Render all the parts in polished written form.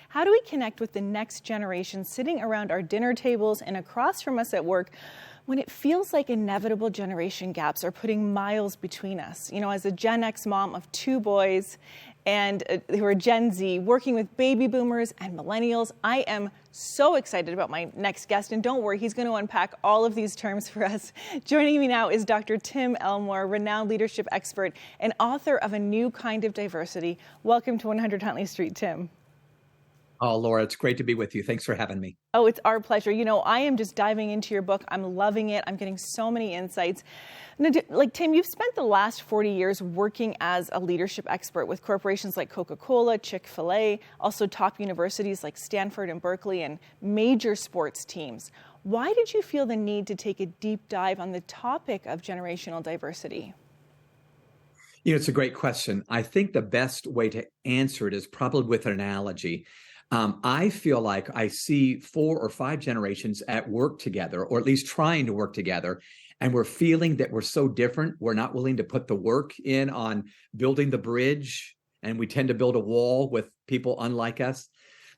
How do we connect with the next generation sitting around our dinner tables and across from us at work when it feels like inevitable generation gaps are putting miles between us? You know, as a Gen X mom of 2 boys and who are Gen Z, working with baby boomers and millennials, I am so excited about my next guest. And don't worry, he's going to unpack all of these terms for us. Joining me now is Dr. Tim Elmore, renowned leadership expert and author of A New Kind of Diversity. Welcome to 100 Huntley Street, Tim. Oh, Laura, it's great to be with you. Thanks for having me. Oh, it's our pleasure. You know, I am just diving into your book. I'm loving it. I'm getting so many insights. Now, like Tim, you've spent the last 40 years working as a leadership expert with corporations like Coca-Cola, Chick-fil-A, also top universities like Stanford and Berkeley, and major sports teams. Why did you feel the need to take a deep dive on the topic of generational diversity? You know, it's a great question. I think the best way to answer it is probably with an analogy. I feel like I see 4 or 5 generations at work together, or at least trying to work together, and we're feeling that we're so different. We're not willing to put the work in on building the bridge, and we tend to build a wall with people unlike us.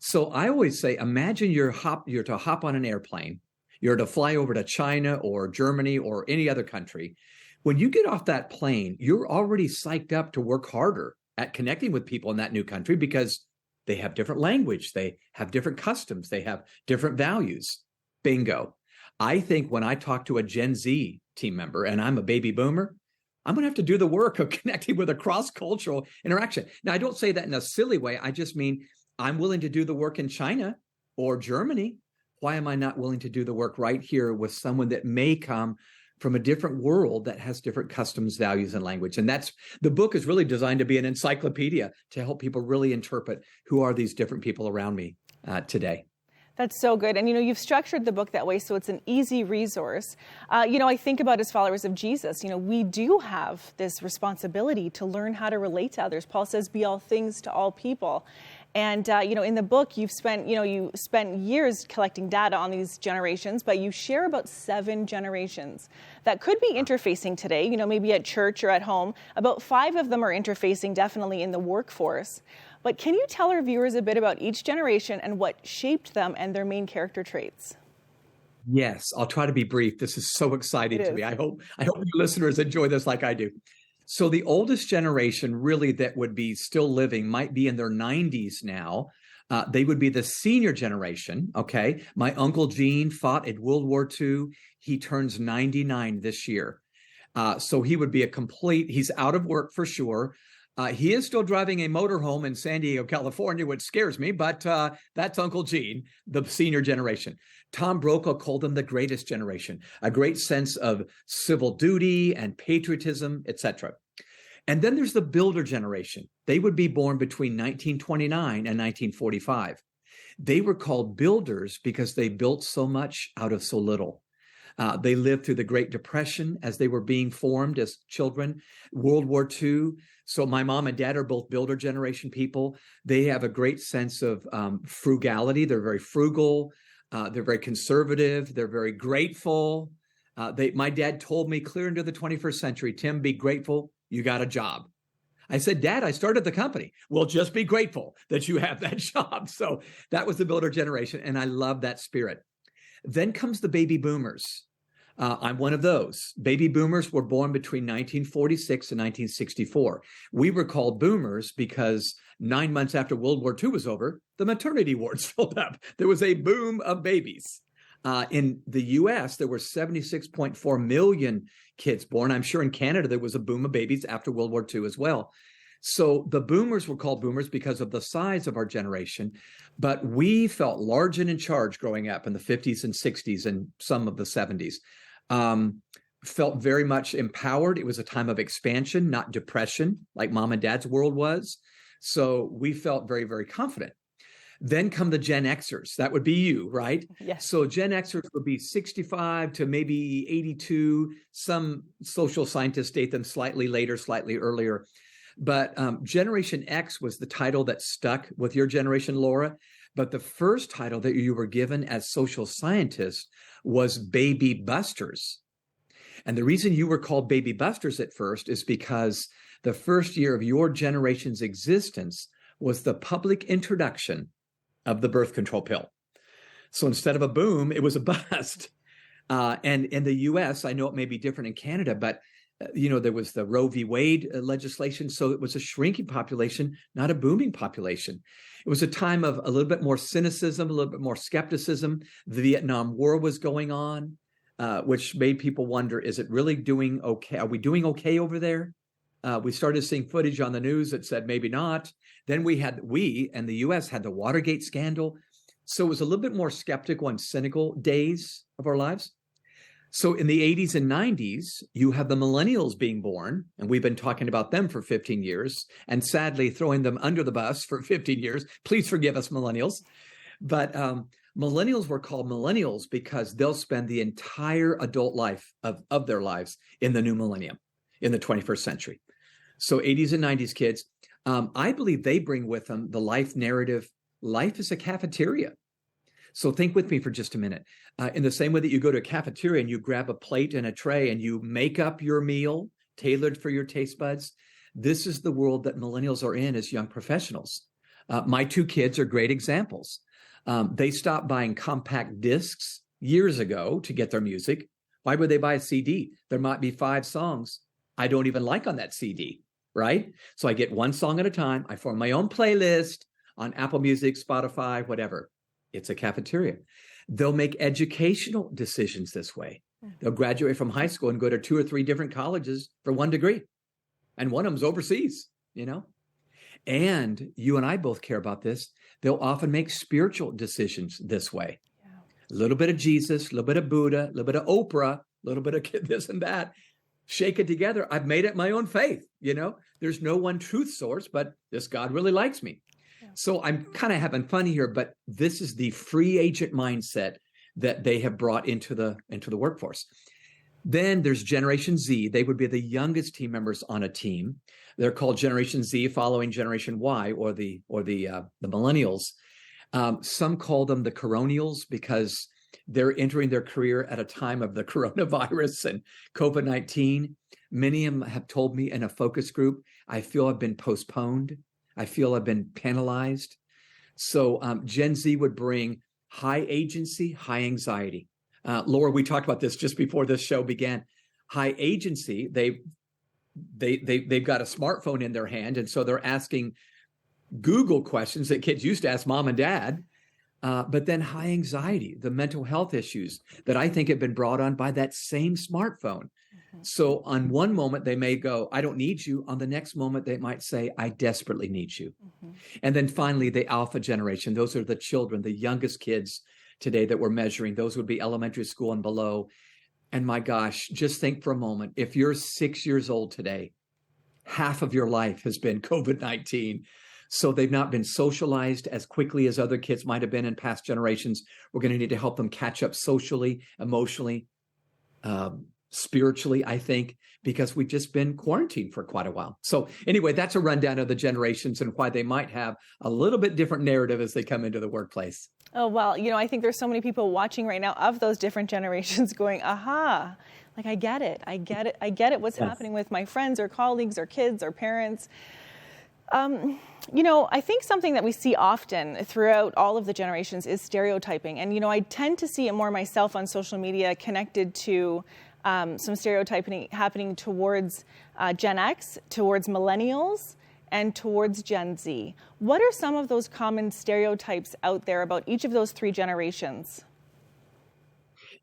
So I always say, imagine you're to hop on an airplane. You're to fly over to China or Germany or any other country. When you get off that plane, you're already psyched up to work harder at connecting with people in that new country because they have different language, they have different customs, they have different values. Bingo. I think when I talk to a Gen Z team member and I'm a baby boomer, I'm going to have to do the work of connecting with a cross-cultural interaction. Now, I don't say that in a silly way. I just mean I'm willing to do the work in China or Germany. Why am I not willing to do the work right here with someone that may come from a different world that has different customs, values, and language? And that's, the book is really designed to be an encyclopedia to help people really interpret who are these different people around me today. That's so good. And, you know, you've structured the book that way so it's an easy resource. You know, I think about as followers of Jesus, you know, we do have this responsibility to learn how to relate to others. Paul says, be all things to all people. And, you know, in the book, you spent years collecting data on these generations, but you share about 7 generations that could be interfacing today, you know, maybe at church or at home. About 5 of them are interfacing definitely in the workforce. But can you tell our viewers a bit about each generation and what shaped them and their main character traits? Yes, I'll try to be brief. This is so exciting to me. I hope your listeners enjoy this like I do. So the oldest generation really that would be still living might be in their 90s now. They would be the senior generation, okay? My Uncle Gene fought in World War II. He turns 99 this year. So he would be he's out of work for sure. He is still driving a motorhome in San Diego, California, which scares me, but that's Uncle Gene, the senior generation. Tom Brokaw called them the greatest generation, a great sense of civil duty and patriotism, etc. And then there's the builder generation. They would be born between 1929 and 1945. They were called builders because they built so much out of so little. They lived through the Great Depression as they were being formed as children, World War II. So my mom and dad are both builder generation people. They have a great sense of frugality. They're very frugal. They're very conservative. They're very grateful. My dad told me clear into the 21st century, Tim, be grateful you got a job. I said, Dad, I started the company. Well, just be grateful that you have that job. So that was the builder generation. And I love that spirit. Then comes the baby boomers. I'm one of those. Baby boomers were born between 1946 and 1964. We were called boomers because 9 months after World War II was over, the maternity wards filled up. There was a boom of babies. In the US, there were 76.4 million kids born. I'm sure in Canada, there was a boom of babies after World War II as well. So the boomers were called boomers because of the size of our generation, but we felt large and in charge growing up in the 50s and 60s and some of the 70s. Felt very much empowered. It was a time of expansion, not depression, like mom and dad's world was. So we felt very, very confident. Then come the Gen Xers. That would be you, right? Yes. So Gen Xers would be 65 to maybe 82. Some social scientists date them slightly later, slightly earlier. But Generation X was the title that stuck with your generation, Laura. But the first title that you were given as social scientists was Baby Busters. And the reason you were called Baby Busters at first is because the first year of your generation's existence was the public introduction of the birth control pill. So instead of a boom, it was a bust. And in the US, I know it may be different in Canada, but there was the Roe v. Wade legislation. So it was a shrinking population, not a booming population. It was a time of a little bit more cynicism, a little bit more skepticism. The Vietnam War was going on, which made people wonder, is it really doing okay? Are we doing okay over there? We started seeing footage on the news that said maybe not. Then we and the US had the Watergate scandal. So it was a little bit more skeptical and cynical days of our lives. So in the 80s and 90s, you have the millennials being born, and we've been talking about them for 15 years, and sadly throwing them under the bus for 15 years. Please forgive us, millennials. But millennials were called millennials because they'll spend the entire adult life of their lives in the new millennium, in the 21st century. So 80s and 90s kids, I believe they bring with them the life narrative. Life is a cafeteria. So think with me for just a minute. In the same way that you go to a cafeteria and you grab a plate and a tray and you make up your meal tailored for your taste buds, this is the world that millennials are in as young professionals. My two kids are great examples. They stopped buying compact discs years ago to get their music. Why would they buy a CD? There might be 5 songs I don't even like on that CD, right? So I get one song at a time. I form my own playlist on Apple Music, Spotify, whatever. It's a cafeteria. They'll make educational decisions this way. They'll graduate from high school and go to 2 or 3 different colleges for 1 degree. And one of them's overseas, And you and I both care about this. They'll often make spiritual decisions this way. Yeah. A little bit of Jesus, a little bit of Buddha, a little bit of Oprah, a little bit of this and that. Shake it together. I've made it my own faith. There's no one truth source, but this God really likes me. So I'm kind of having fun here, but this is the free agent mindset that they have brought into the workforce. Then there's Generation Z. They would be the youngest team members on a team. They're called Generation Z, following Generation Y or the millennials. Some call them the coronials because they're entering their career at a time of the coronavirus and COVID-19. Many of them have told me in a focus group, I feel I've been postponed. I feel I've been penalized. So Gen Z would bring high agency, high anxiety. Laura, we talked about this just before this show began. High agency, they've got a smartphone in their hand, and so they're asking Google questions that kids used to ask mom and dad. But then high anxiety, the mental health issues that I think have been brought on by that same smartphone. So on one moment, they may go, I don't need you. On the next moment, they might say, I desperately need you. And then finally, the alpha generation. Those are the children, the youngest kids today that we're measuring. Those would be elementary school and below. And my gosh, just think for a moment. If you're 6 years old today, half of your life has been COVID-19. So they've not been socialized as quickly as other kids might have been in past generations. We're going to need to help them catch up socially, emotionally, spiritually, I think, because we've just been quarantined for quite a while. So anyway, that's a rundown of the generations and why they might have a little bit different narrative as they come into the workplace. Oh, well, I think there's so many people watching right now of those different generations going, aha, like, I get it. I get it what's happening with my friends or colleagues or kids or parents. I think something that we see often throughout all of the generations is stereotyping. And, I tend to see it more myself on social media connected to some stereotyping happening towards Gen X, towards millennials, and towards Gen Z. What are some of those common stereotypes out there about each of those 3 generations?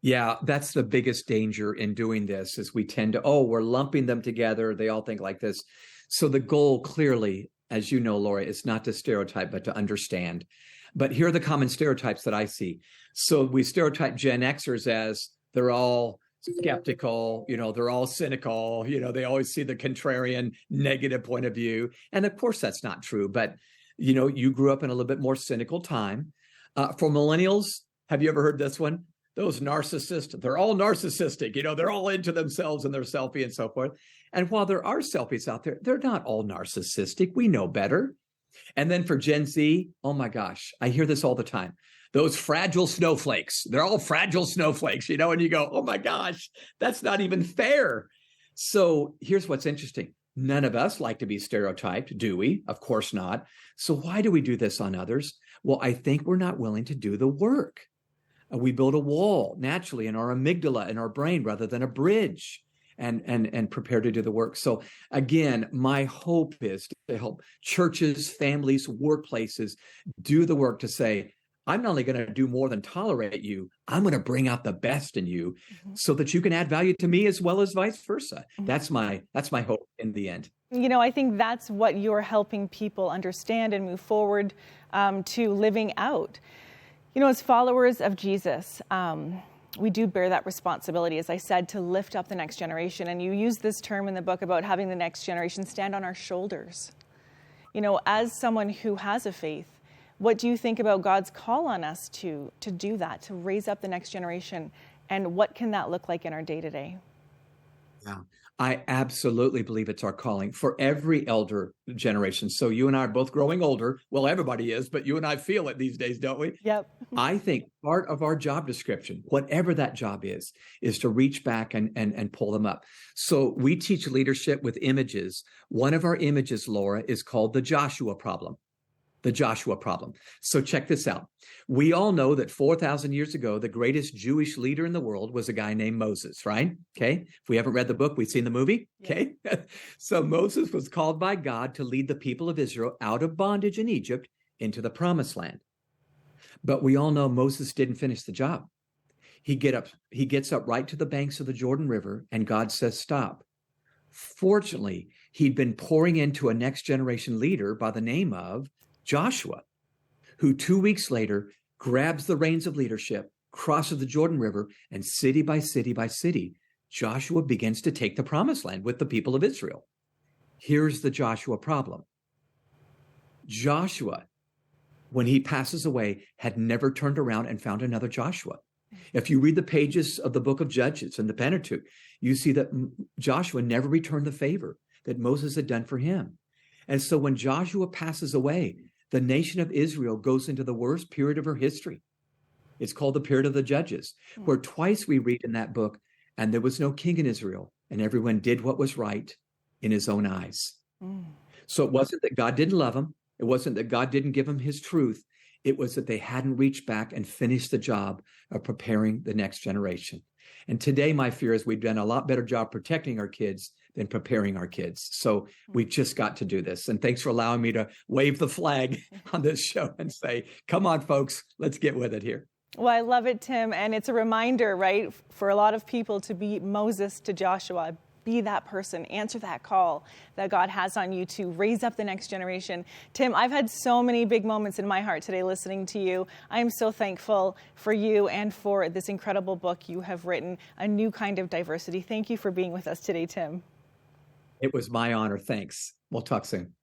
Yeah, that's the biggest danger in doing this is we tend to, we're lumping them together. They all think like this. So the goal clearly, as you know, Laura, is not to stereotype, but to understand. But here are the common stereotypes that I see. So we stereotype Gen Xers as they're all skeptical, they're all cynical, they always see the contrarian negative point of view. And of course, that's not true. But, you grew up in a little bit more cynical time. For millennials, have you ever heard this one? Those narcissists, they're all narcissistic, they're all into themselves and their selfie and so forth. And while there are selfies out there, they're not all narcissistic. We know better. And then for Gen Z, oh my gosh, I hear this all the time. Those fragile snowflakes, they're all fragile snowflakes, and you go, oh my gosh, that's not even fair. So here's what's interesting. None of us like to be stereotyped, do we? Of course not. So why do we do this on others? Well, I think we're not willing to do the work. We build a wall naturally in our amygdala in our brain rather than a bridge and prepare to do the work. So again, my hope is to help churches, families, workplaces do the work to say, I'm not only going to do more than tolerate you, I'm going to bring out the best in you so that you can add value to me as well as vice versa. That's my hope in the end. I think that's what you're helping people understand and move forward to living out. As followers of Jesus, we do bear that responsibility, as I said, to lift up the next generation. And you use this term in the book about having the next generation stand on our shoulders. As someone who has a faith, what do you think about God's call on us to do that, to raise up the next generation? And what can that look like in our day-to-day? Yeah, I absolutely believe it's our calling for every elder generation. So you and I are both growing older. Well, everybody is, but you and I feel it these days, don't we? Yep. I think part of our job description, whatever that job is to reach back and pull them up. So we teach leadership with images. One of our images, Laura, is called the Joshua problem. The Joshua problem. So check this out. We all know that 4,000 years ago, the greatest Jewish leader in the world was a guy named Moses, right? Okay. If we haven't read the book, we've seen the movie. Okay. So Moses was called by God to lead the people of Israel out of bondage in Egypt into the promised land. But we all know Moses didn't finish the job. He gets up right to the banks of the Jordan River, and God says, stop. Fortunately, he'd been pouring into a next generation leader by the name of Joshua, who 2 weeks later grabs the reins of leadership, crosses the Jordan River, and city by city by city, Joshua begins to take the promised land with the people of Israel. Here's the Joshua problem. Joshua, when he passes away, had never turned around and found another Joshua. If you read the pages of the book of Judges and the Pentateuch, you see that Joshua never returned the favor that Moses had done for him. And so when Joshua passes away, the nation of Israel goes into the worst period of her history. It's called the period of the Judges, where twice we read in that book, and there was no king in Israel, and everyone did what was right in his own eyes. So it wasn't that God didn't love them. It wasn't that God didn't give them his truth. It was that they hadn't reached back and finished the job of preparing the next generation. And today, my fear is we've done a lot better job protecting our kids than preparing our kids. So we've just got to do this. And thanks for allowing me to wave the flag on this show and say, come on, folks, let's get with it here. Well, I love it, Tim. And it's a reminder, right, for a lot of people to be Moses to Joshua. Be that person, answer that call that God has on you to raise up the next generation. Tim, I've had so many big moments in my heart today listening to you. I am so thankful for you and for this incredible book you have written, A New Kind of Diversity. Thank you for being with us today, Tim. It was my honor. Thanks. We'll talk soon.